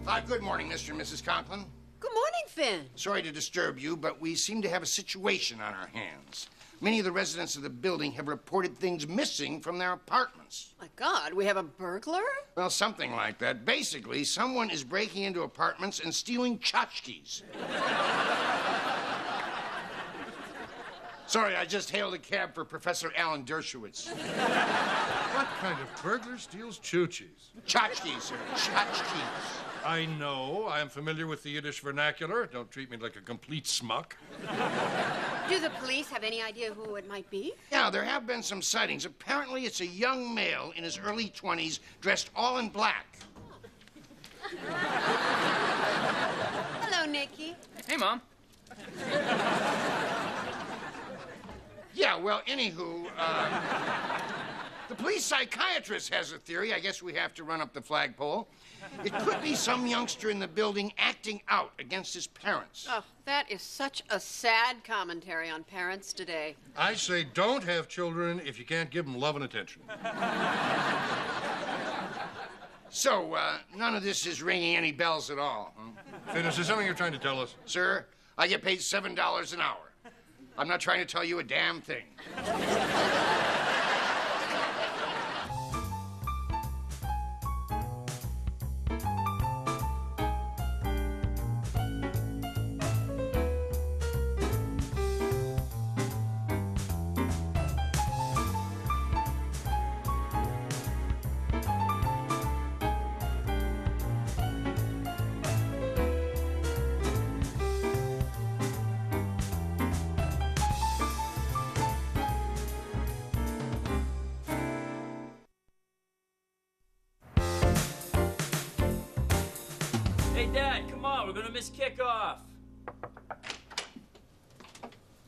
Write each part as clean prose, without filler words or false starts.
Good morning, Mr. and Mrs. Conklin. Good morning, Finn. Sorry to disturb you, but we seem to have a situation on our hands. Many of the residents of the building have reported things missing from their apartments. My God, we have a burglar? Well, something like that. Basically, someone is breaking into apartments and stealing tchotchkes. Sorry, I just hailed a cab for Professor Alan Dershowitz. What kind of burglar steals choo-chees? Tchotchkes, sir. Tchotchkes. I know. I am familiar with the Yiddish vernacular. Don't treat me like a complete smuck. Do the police have any idea who it might be? Yeah, there have been some sightings. Apparently, it's a young male in his early 20s, dressed all in black. Hello, Nicky. Hey, Mom. Yeah, well, anywho, the police psychiatrist has a theory. I guess we have to run up the flagpole. It could be some youngster in the building acting out against his parents. Oh, that is such a sad commentary on parents today. I say don't have children if you can't give them love and attention. So, none of this is ringing any bells at all, huh? Finn, is there something you're trying to tell us? Sir, I get paid $7 an hour. I'm not trying to tell you a damn thing. Hey, Dad, come on. We're going to miss kickoff.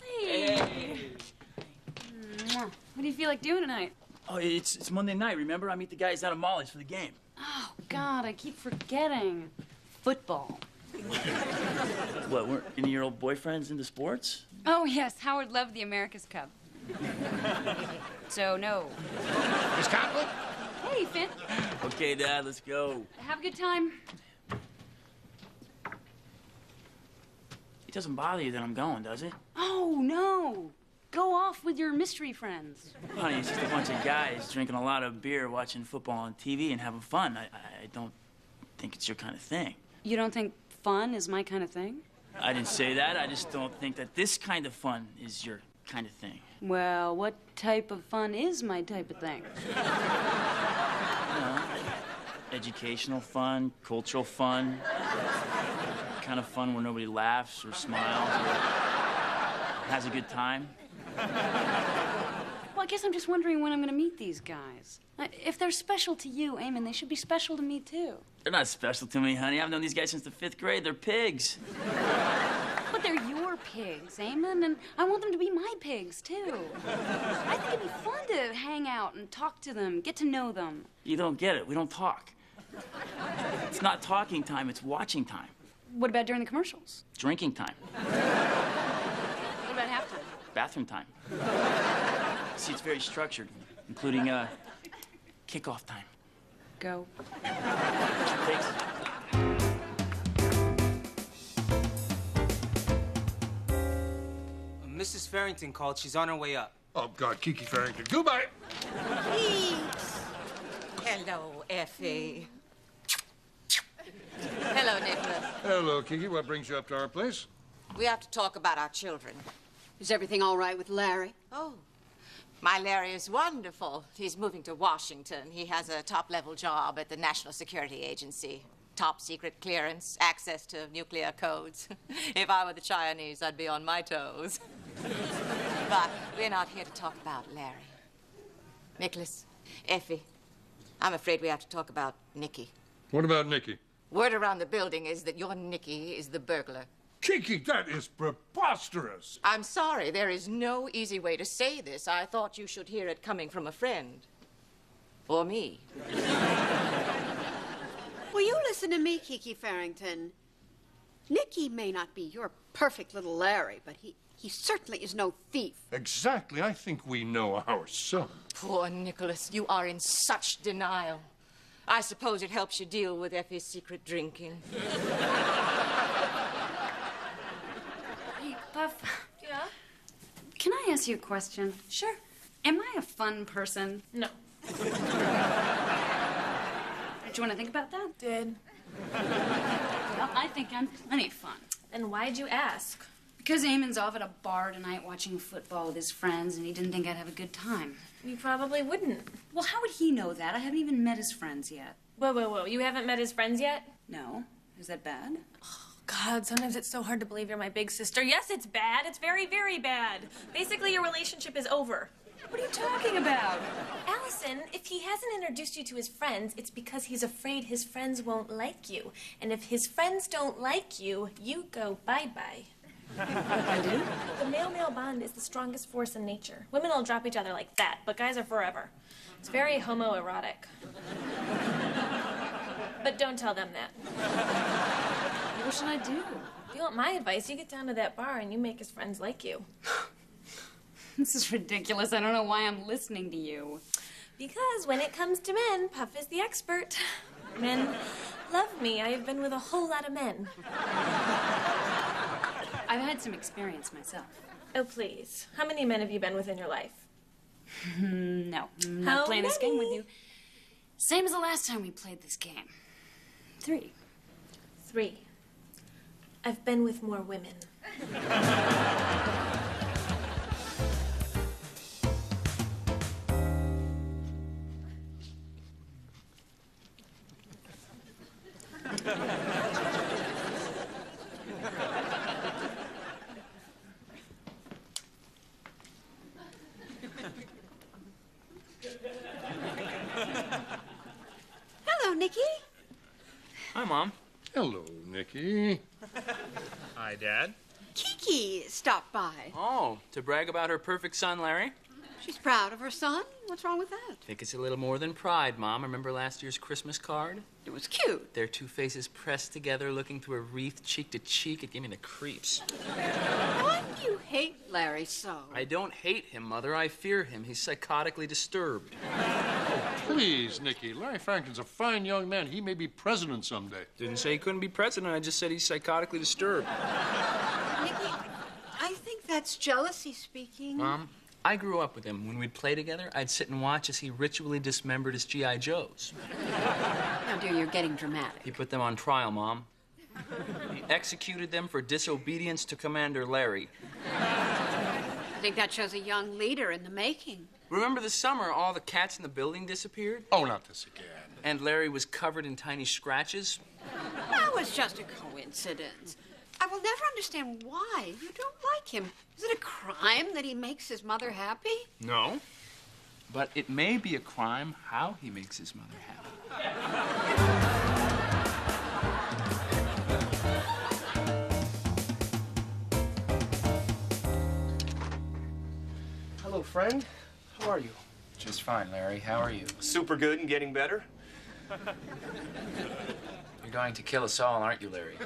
Hey. What do you feel like doing tonight? Oh, it's Monday night, remember? I meet the guys out of Molly's for the game. Oh, God, I keep forgetting. Football. What, weren't any of your old boyfriends into sports? Oh, yes, Howard loved the America's Cup. So, no. Miss Conklin? Hey, Finn. Okay, Dad, let's go. Have a good time. It doesn't bother you that I'm going, does it? Oh, no. Go off with your mystery friends. Honey, it's just a bunch of guys drinking a lot of beer, watching football on TV, and having fun. I don't think it's your kind of thing. You don't think fun is my kind of thing? I didn't say that. I just don't think that this kind of fun is your kind of thing. Well, what type of fun is my type of thing? You know, educational fun, cultural fun. Kind of fun where nobody laughs or smiles or has a good time. Well, I guess I'm just wondering when I'm going to meet these guys. If they're special to you, Eamon, they should be special to me, too. They're not special to me, honey. I've known these guys since the 5th grade. They're pigs. But they're your pigs, Eamon, and I want them to be my pigs, too. I think it'd be fun to hang out and talk to them, get to know them. You don't get it. We don't talk. It's not talking time. It's watching time. What about during the commercials? Drinking time. What about halftime? Bathroom time. See, it's very structured, including kickoff time. Go. Thanks. Mrs. Farrington called. She's on her way up. Oh, God, Kiki Farrington. Goodbye. Hello, Effie. Hello, Nicholas. Hello, Kiki. What brings you up to our place? We have to talk about our children. Is everything all right with Larry? Oh, my Larry is wonderful. He's moving to Washington. He has a top-level job at the National Security Agency. Top secret clearance, access to nuclear codes. If I were the Chinese, I'd be on my toes. But we're not here to talk about Larry. Nicholas, Effie, I'm afraid we have to talk about Nicky. What about Nicky? Word around the building is that your Nicky is the burglar. Kiki, that is preposterous. I'm sorry, there is no easy way to say this. I thought you should hear it coming from a friend. Or me. Will you listen to me, Kiki Farrington? Nicky may not be your perfect little Larry, but he certainly is no thief. Exactly. I think we know our son. Poor Nicholas, you are in such denial. I suppose it helps you deal with Effie's secret drinking. Hey, Puff. Yeah? Can I ask you a question? Sure. Am I a fun person? No. Do you want to think about that? Did. Well, I think I'm plenty fun. And why'd you ask? Because Eamon's off at a bar tonight watching football with his friends, and he didn't think I'd have a good time. You probably wouldn't. Well, how would he know that? I haven't even met his friends yet. Whoa. You haven't met his friends yet? No. Is that bad? God, sometimes it's so hard to believe you're my big sister. Yes, it's bad. It's very, very bad. Basically, your relationship is over. What are you talking about? Allison, if he hasn't introduced you to his friends, it's because he's afraid his friends won't like you. And if his friends don't like you, you go bye-bye. I do? The male-male bond is the strongest force in nature. Women will drop each other like that, but guys are forever. It's very homoerotic. But don't tell them that. What should I do? If you want my advice, you get down to that bar and you make his friends like you. This is ridiculous. I don't know why I'm listening to you. Because when it comes to men, Puff is the expert. Men love me. I have been with a whole lot of men. I've had some experience myself. Oh, please. How many men have you been with in your life? No, I'm How not playing this game with many? you. Same as the last time we played this game. 3. 3. I've been with more women. Hello, Nicky. Hi, Mom. Hello, Nicky. Hi, Dad. Kiki stopped by. Oh, to brag about her perfect son, Larry? She's proud of her son. What's wrong with that? I think it's a little more than pride, Mom. Remember last year's Christmas card? It was cute. Their two faces pressed together, looking through a wreath cheek to cheek. It gave me the creeps. Why do you hate Larry so? I don't hate him, Mother. I fear him. He's psychotically disturbed. Please, Nicky. Larry Farrington's a fine young man. He may be president someday. Didn't say he couldn't be president. I just said he's psychotically disturbed. Nicky, I think that's jealousy speaking. Mom, I grew up with him. When we'd play together, I'd sit and watch as he ritually dismembered his G.I. Joes. Now, dear, you're getting dramatic. He put them on trial, Mom. He executed them for disobedience to Commander Larry. I think that shows a young leader in the making. Remember the summer all the cats in the building disappeared? Oh, not this again. And Larry was covered in tiny scratches? That was just a coincidence. I will never understand why you don't like him. Is it a crime that he makes his mother happy? No. But it may be a crime how he makes his mother happy. Hello, friend. How are you? Just fine, Larry. How are you? Super good and getting better. You're going to kill us all, aren't you, Larry?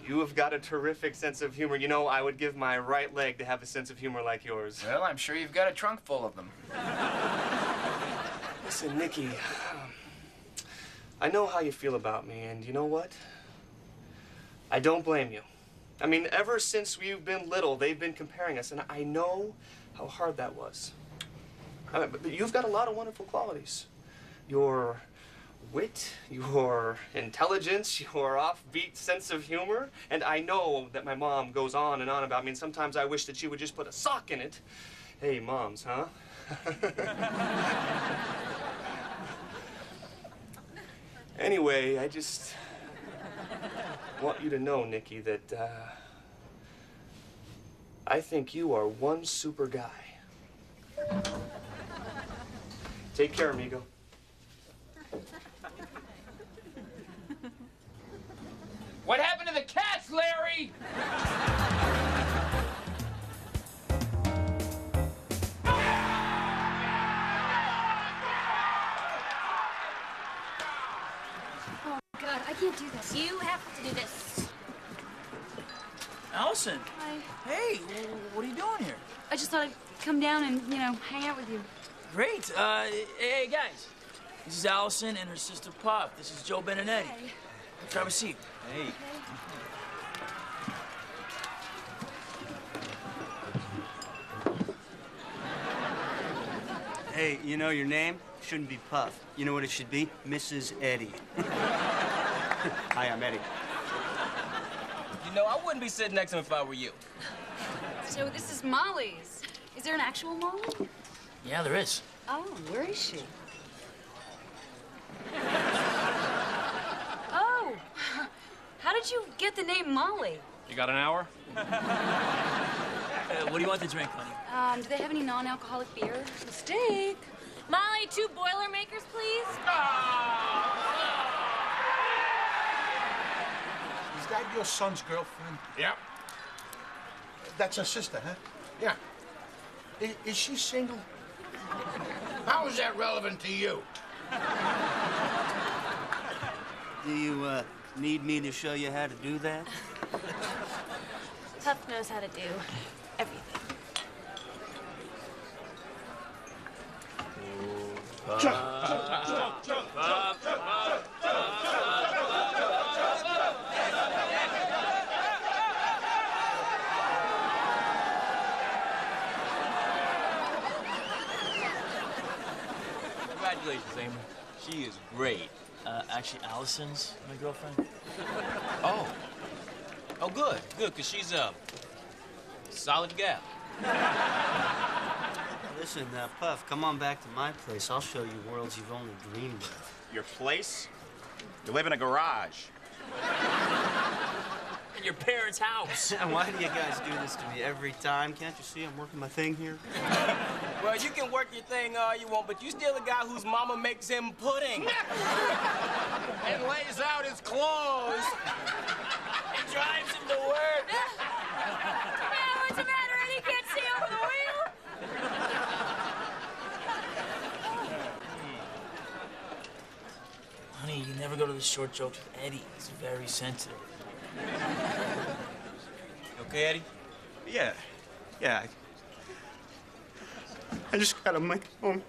You have got a terrific sense of humor. You know, I would give my right leg to have a sense of humor like yours. Well, I'm sure you've got a trunk full of them. Listen, Nicky, I know how you feel about me, and you know what? I don't blame you. I mean, ever since we've been little, they've been comparing us, and I know how hard that was. But you've got a lot of wonderful qualities. Your wit, your intelligence, your offbeat sense of humor, and I know that my mom goes on and on about me, and sometimes I wish that she would just put a sock in it. Hey, moms, huh? Anyway, I just want you to know, Nicky, that I think you are one super guy. Take care, amigo. What happened to the cats, Larry? God, I can't do this. You have to do this. Allison. Hi. Hey, what are you doing here? I just thought I'd come down and, hang out with you. Great. Hey, guys. This is Allison and her sister Pop. This is Joe Benedetti. Grab a seat. Hey. Hey, you know your name shouldn't be Puff. You know what it should be? Mrs. Eddie. Hi, I'm Eddie. You know, I wouldn't be sitting next to him if I were you. So this is Molly's. Is there an actual Molly? Yeah, there is. Oh, where is she? Oh, how did you get the name Molly? You got an hour? What do you want to drink, honey? Do they have any non-alcoholic beer? Mistake. Molly, 2 Boilermakers, please. Is that your son's girlfriend? Yeah. That's her sister, huh? Yeah. Is she single? How is that relevant to you? Do you, need me to show you how to do that? Puff knows how to do everything. Congratulations, Amy. She is great. Actually, Allison's my girlfriend. Oh. Oh, good, good, because she's a solid gal. Listen, Puff, come on back to my place. I'll show you worlds you've only dreamed of. Your place? You live in a garage. In your parents' house. Why do you guys do this to me every time? Can't you see I'm working my thing here? Well, you can work your thing all you want, but you still the guy whose mama makes him pudding. And lays out his clothes. And drives him to work. Yeah, what's the matter? Eddie can't see over the wheel? Honey, you never go to the short jokes with Eddie. He's very sensitive. Okay, Eddie? Yeah. Yeah. I just gotta make it home.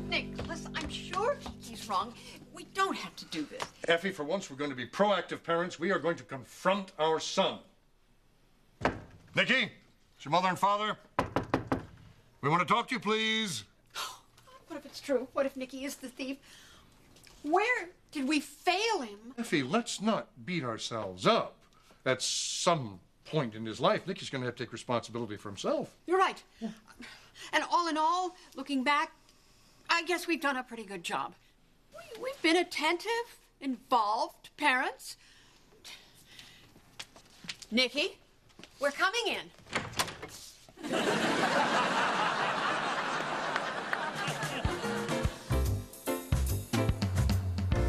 Nicholas, I'm sure he's wrong. We don't have to do this. Effie, for once, we're going to be proactive parents. We are going to confront our son. Nikki, it's your mother and father. We want to talk to you, please. What if it's true? What if Nicky is the thief? Where did we fail him? Effie, let's not beat ourselves up. At some point in his life, Nicky's going to have to take responsibility for himself. You're right. Yeah. And all in all, looking back, I guess we've done a pretty good job. We've been attentive, involved parents. Nicky, we're coming in.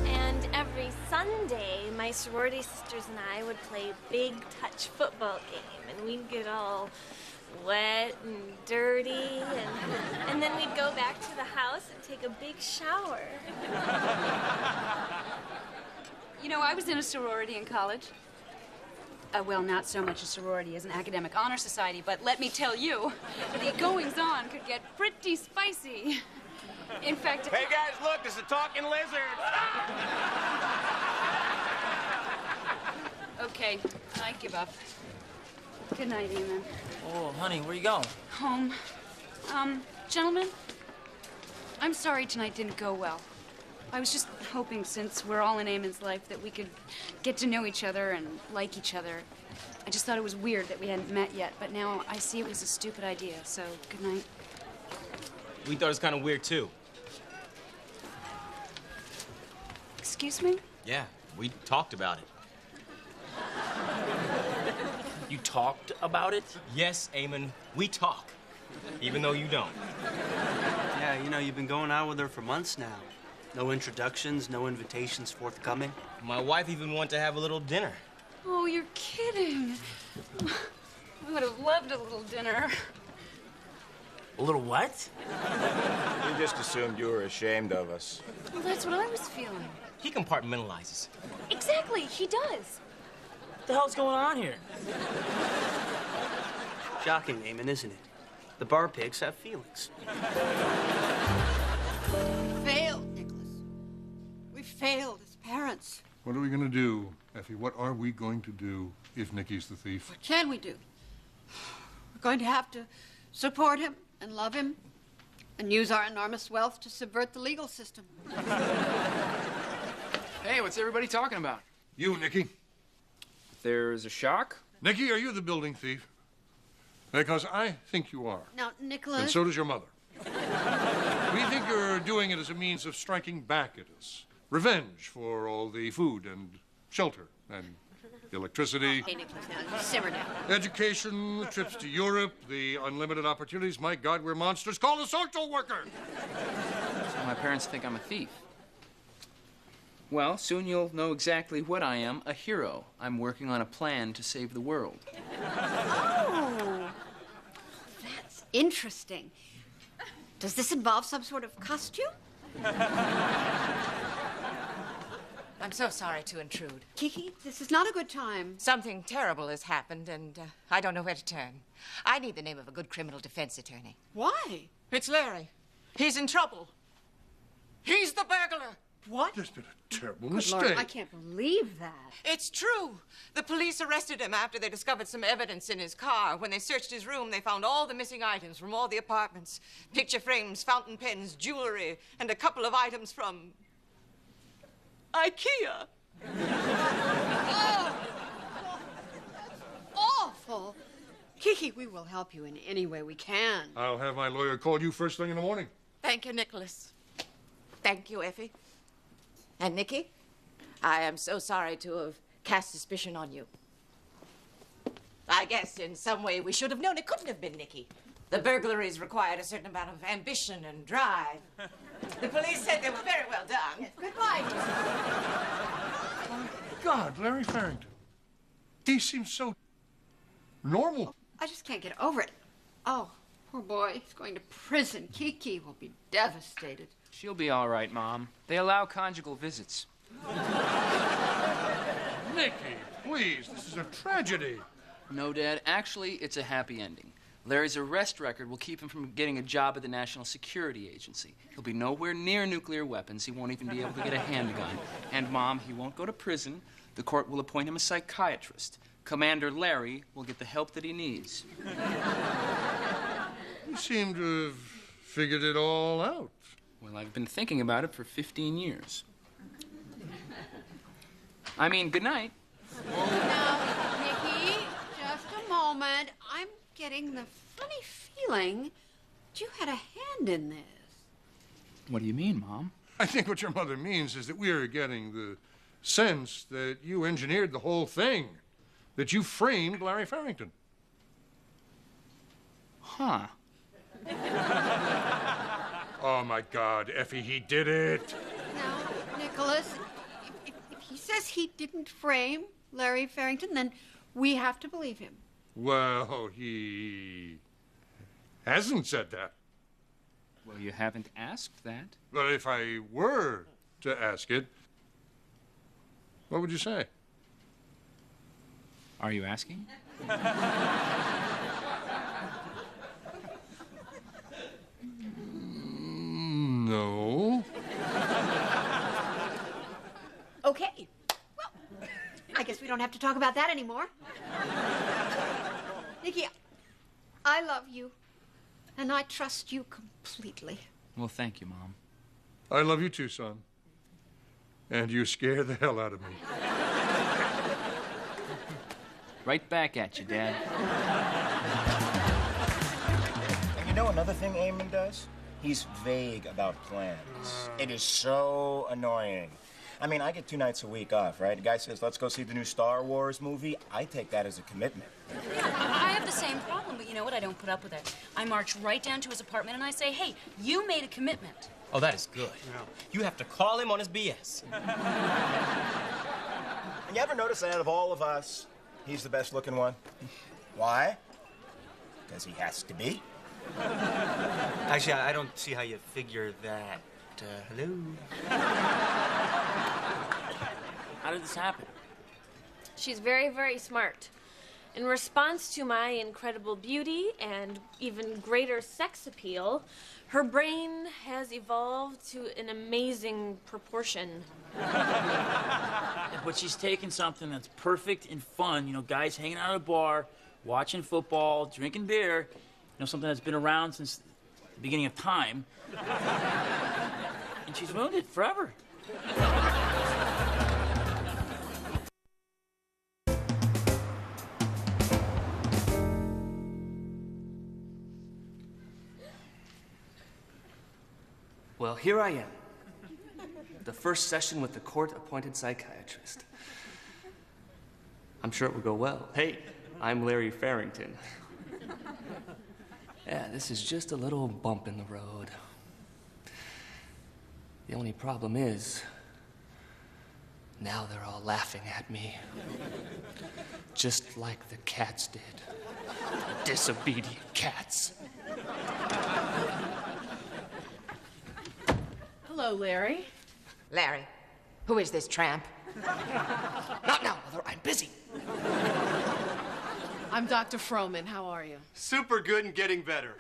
And every Sunday, my sorority sisters and I would play big touch football game, and we'd get all wet and dirty, and then we'd go back to the house and take a big shower. You know, I was in a sorority in college. Well, not so much a sorority as an academic honor society, but let me tell you, the goings-on could get pretty spicy. In fact... Hey, guys, look, there's a talking lizard. Okay, I give up. Good night, Eamon. Oh, honey, where you going? Home. Gentlemen, I'm sorry tonight didn't go well. I was just hoping, since we're all in Eamon's life, that we could get to know each other and like each other. I just thought it was weird that we hadn't met yet, but now I see it was a stupid idea, so good night. We thought it was kind of weird, too. Excuse me? Yeah, we talked about it. You talked about it? Yes, Eamon, we talk. Even though you don't. Yeah, you know, you've been going out with her for months now. No introductions, no invitations forthcoming. My wife even wanted to have a little dinner. Oh, you're kidding. I would have loved a little dinner. A little what? We just assumed you were ashamed of us. Well, that's what I was feeling. He compartmentalizes. Exactly, he does. the hell's going on here? Shocking, Eamon, isn't it? The bar pigs have feelings. We failed, Nicholas. We failed as parents. What are we going to do, Effie? What are we going to do if Nicky's the thief? What can we do? We're going to have to support him and love him and use our enormous wealth to subvert the legal system. Hey, what's everybody talking about? You, Nicky. There's a shock? Nicky, are you the building thief? Because I think you are. Now, Nicholas... And so does your mother. We think you're doing it as a means of striking back at us. Revenge for all the food and shelter and electricity. Hey, Nicholas, now, simmer down. Education, the trips to Europe, the unlimited opportunities. My God, we're monsters. Call a social worker! So my parents think I'm a thief. Well, soon you'll know exactly what I am, a hero. I'm working on a plan to save the world. Oh, that's interesting. Does this involve some sort of costume? I'm so sorry to intrude. Kiki, this is not a good time. Something terrible has happened, and I don't know where to turn. I need the name of a good criminal defense attorney. Why? It's Larry. He's in trouble. He's the burglar. What? There's been a terrible Good mistake. Lord, I can't believe that. It's true. The police arrested him after they discovered some evidence in his car. When they searched his room, they found all the missing items from all the apartments. Picture frames, fountain pens, jewelry, and a couple of items from... IKEA. Oh, awful. Kiki, we will help you in any way we can. I'll have my lawyer call you first thing in the morning. Thank you, Nicholas. Thank you, Effie. And Nicky, I am so sorry to have cast suspicion on you. I guess in some way we should have known it couldn't have been Nicky. The burglaries required a certain amount of ambition and drive. The police said they were very well done. Goodbye. God, Larry Farrington. He seems so normal. I just can't get over it. Oh, poor boy. He's going to prison. Kiki will be devastated. She'll be all right, Mom. They allow conjugal visits. Nicky, please, this is a tragedy. No, Dad. Actually, it's a happy ending. Larry's arrest record will keep him from getting a job at the National Security Agency. He'll be nowhere near nuclear weapons. He won't even be able to get a handgun. And, Mom, he won't go to prison. The court will appoint him a psychiatrist. Commander Larry will get the help that he needs. You seem to have figured it all out. Well, I've been thinking about it for 15 years. I mean, good night. Now, Nicky, just a moment. I'm getting the funny feeling that you had a hand in this. What do you mean, Mom? I think what your mother means is that we are getting the sense that you engineered the whole thing, that you framed Larry Farrington. Huh. Oh, my God, Effie, he did it. Now, Nicholas, if he says he didn't frame Larry Farrington, then we have to believe him. Well, he hasn't said that. Well, you haven't asked that. But if I were to ask it, what would you say? Are you asking? No. Okay. Well, I guess we don't have to talk about that anymore. Nicky, I love you, and I trust you completely. Well, thank you, Mom. I love you too, son. And you scare the hell out of me. Right back at you, Dad. And you know another thing Eamon does? He's vague about plans. It is so annoying. I mean, I get 2 nights a week off, right? The guy says, let's go see the new Star Wars movie. I take that as a commitment. I have the same problem, but you know what? I don't put up with it. I march right down to his apartment and I say, hey, you made a commitment. Oh, that is good. You have to call him on his BS. And you ever notice that out of all of us, he's the best looking one? Why? Because he has to be. Actually, I don't see how you figure that. Hello? How did this happen? She's very, very smart. In response to my incredible beauty and even greater sex appeal, her brain has evolved to an amazing proportion. But she's taken something that's perfect and fun, you know, guys hanging out at a bar, watching football, drinking beer, you know, something that's been around since the beginning of time. And she's ruined it forever. Well, here I am. The first session with the court-appointed psychiatrist. I'm sure it will go well. Hey, I'm Larry Farrington. Yeah, this is just a little bump in the road. The only problem is, now they're all laughing at me. Just like the cats did. Disobedient cats. Hello, Larry. Larry, who is this tramp? Not now, Mother. I'm busy. I'm Dr. Froman. How are you? Super good and getting better.